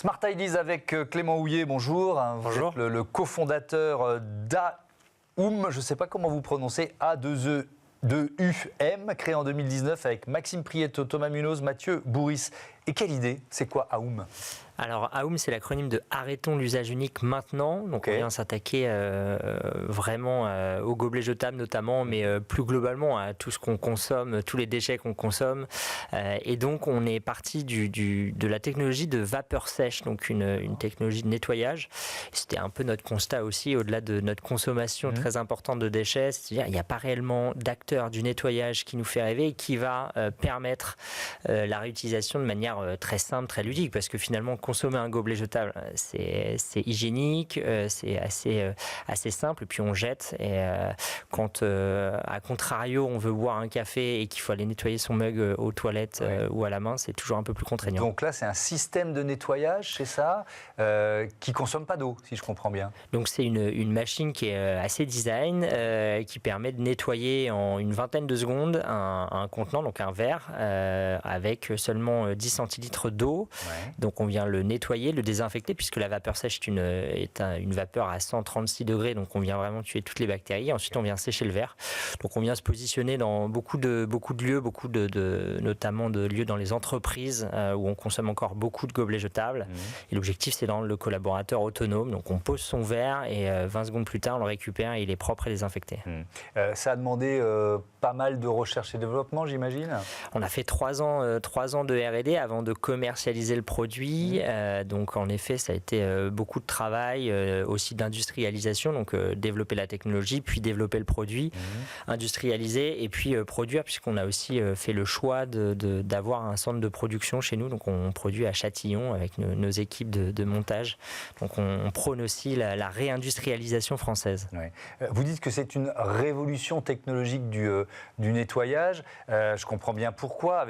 Smart Ideas avec Clément Houillet, bonjour. Bonjour. Vous êtes le cofondateur d'Aum, je ne sais pas comment vous prononcez, A2E2UM, créé en 2019 avec Maxime Prieto, Thomas Munoz, Mathieu Bourris. Et quelle idée? C'est quoi Aum? Alors, Aum, c'est l'acronyme de Arrêtons l'usage unique maintenant. Donc, on vient s'attaquer vraiment aux gobelets jetables notamment, mais plus globalement à tout ce qu'on consomme, tous les déchets qu'on consomme. Et donc, on est parti de la technologie de vapeur sèche, donc une technologie de nettoyage. C'était un peu notre constat aussi, au-delà de notre consommation très importante de déchets. C'est-à-dire, il n'y a pas réellement d'acteur du nettoyage qui nous fait rêver et qui va permettre la réutilisation de manière très simple, très ludique, parce que finalement, consommer un gobelet jetable, c'est hygiénique, c'est assez simple, et puis on jette. Et quand, à contrario, on veut boire un café et qu'il faut aller nettoyer son mug aux toilettes ou à la main, c'est toujours un peu plus contraignant. Donc là, c'est un système de nettoyage, c'est ça, qui ne consomme pas d'eau, si je comprends bien. Donc c'est une machine qui est assez design, qui permet de nettoyer en une vingtaine de secondes un contenant, donc un verre, avec seulement 10 centilitres d'eau. Donc on vient le nettoyer, le désinfecter, puisque la vapeur sèche est une vapeur à 136 degrés, donc on vient vraiment tuer toutes les bactéries. Ensuite, on vient sécher le verre. Donc on vient se positionner dans beaucoup de lieux, notamment de lieux dans les entreprises où on consomme encore beaucoup de gobelets jetables. Et l'objectif, c'est de rendre le collaborateur autonome. Donc on pose son verre et 20 secondes plus tard, on le récupère et il est propre et désinfecté. Ça a demandé pas mal de recherche et développement, j'imagine. On a fait 3 ans de R&D avant de commercialiser le produit. Donc en effet, ça a été beaucoup de travail, aussi d'industrialisation, donc développer la technologie, puis développer le produit, industrialiser et puis produire, puisqu'on a aussi fait le choix d'avoir un centre de production chez nous. Donc on produit à Châtillon avec nos équipes de montage. Donc on prône aussi la réindustrialisation française. Vous dites que c'est une révolution technologique du nettoyage. Je comprends bien pourquoi.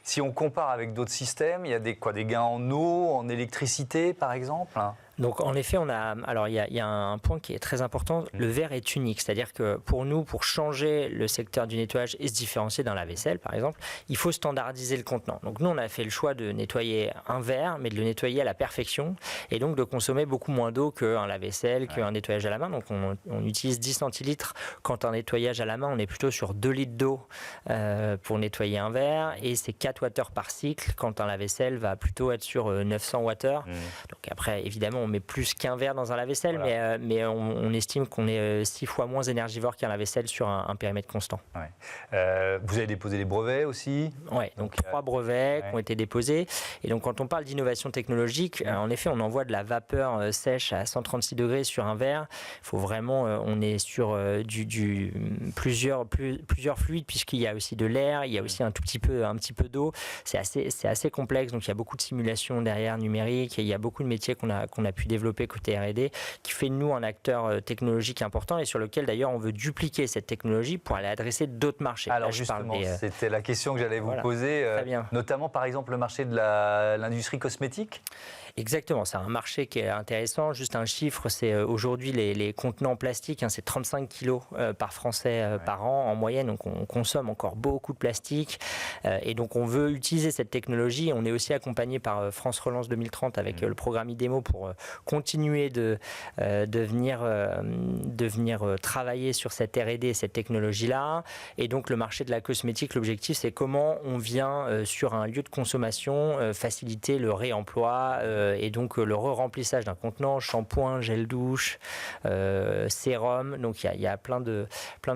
Si on compare avec d'autres systèmes, il y a des gains en eau, en électricité par exemple? Donc en effet, il y a un point qui est très important, le verre est unique, c'est-à-dire que pour nous, pour changer le secteur du nettoyage et se différencier d'un lave-vaisselle par exemple, il faut standardiser le contenant. Donc nous, on a fait le choix de nettoyer un verre, mais de le nettoyer à la perfection, et donc de consommer beaucoup moins d'eau qu'un lave-vaisselle, qu'un nettoyage à la main. Donc on utilise 10 centilitres, quand un nettoyage à la main, on est plutôt sur 2 litres d'eau pour nettoyer un verre, et c'est 4 watts par cycle, quand un lave-vaisselle va plutôt être sur 900 watts. Donc après, évidemment, on met plus qu'un verre dans un lave-vaisselle, mais on estime qu'on est 6 fois moins énergivore qu'un lave-vaisselle sur un périmètre constant. Vous avez déposé des brevets aussi? Oui, donc 3 brevets qui ont été déposés. Et donc quand on parle d'innovation technologique, en effet, on envoie de la vapeur sèche à 136 degrés sur un verre. Il faut vraiment, on est sur plusieurs fluides, puisqu'il y a aussi de l'air, il y a aussi un petit peu d'eau. C'est assez complexe, donc il y a beaucoup de simulations derrière numériques, et il y a beaucoup de métiers qu'on a pu développer côté R&D, qui fait de nous un acteur technologique important, et sur lequel d'ailleurs on veut dupliquer cette technologie pour aller adresser d'autres marchés. Alors justement, c'était la question que j'allais vous poser, notamment par exemple le marché de l'industrie cosmétique. Exactement, c'est un marché qui est intéressant. Juste un chiffre, c'est aujourd'hui les contenants plastiques, c'est 35 kilos par Français par an en moyenne, donc on consomme encore beaucoup de plastique, et donc on veut utiliser cette technologie. On est aussi accompagné par France Relance 2030 avec le programme IDEMO pour continuer de venir travailler sur cette R&D, cette technologie-là. Et donc le marché de la cosmétique, l'objectif, c'est comment on vient sur un lieu de consommation faciliter le réemploi et donc le re-remplissage d'un contenant, shampoing, gel douche, sérum. Donc il y a plein de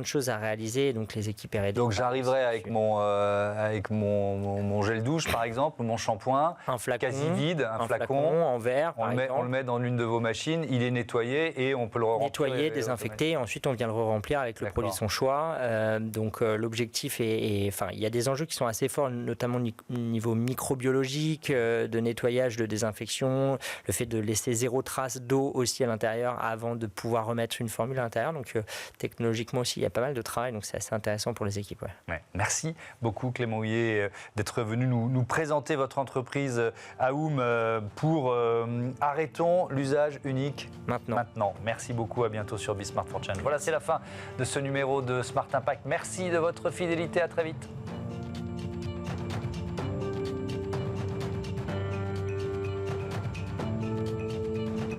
choses à réaliser. Donc les équipes R&D. Donc j'arriverai avec mon gel douche par exemple, ou mon shampoing, un flacon, quasi vide, un flacon en verre. On le met dans l'une de vos machines, il est nettoyé et on peut le re-remplir. Nettoyer, désinfecter, ensuite on vient le re-remplir avec le produit de son choix. Donc l'objectif il y a des enjeux qui sont assez forts, notamment au niveau microbiologique, de nettoyage, de désinfection, le fait de laisser 0 trace d'eau aussi à l'intérieur avant de pouvoir remettre une formule à l'intérieur. Donc technologiquement aussi, il y a pas mal de travail, donc c'est assez intéressant pour les équipes. Merci beaucoup Clément Houillet d'être venu nous présenter votre entreprise Aum pour Arrêtons l'usage unique maintenant. Merci beaucoup, à bientôt sur Be Smart for Change. Voilà, c'est la fin de ce numéro de Smart Impact. Merci de votre fidélité, à très vite.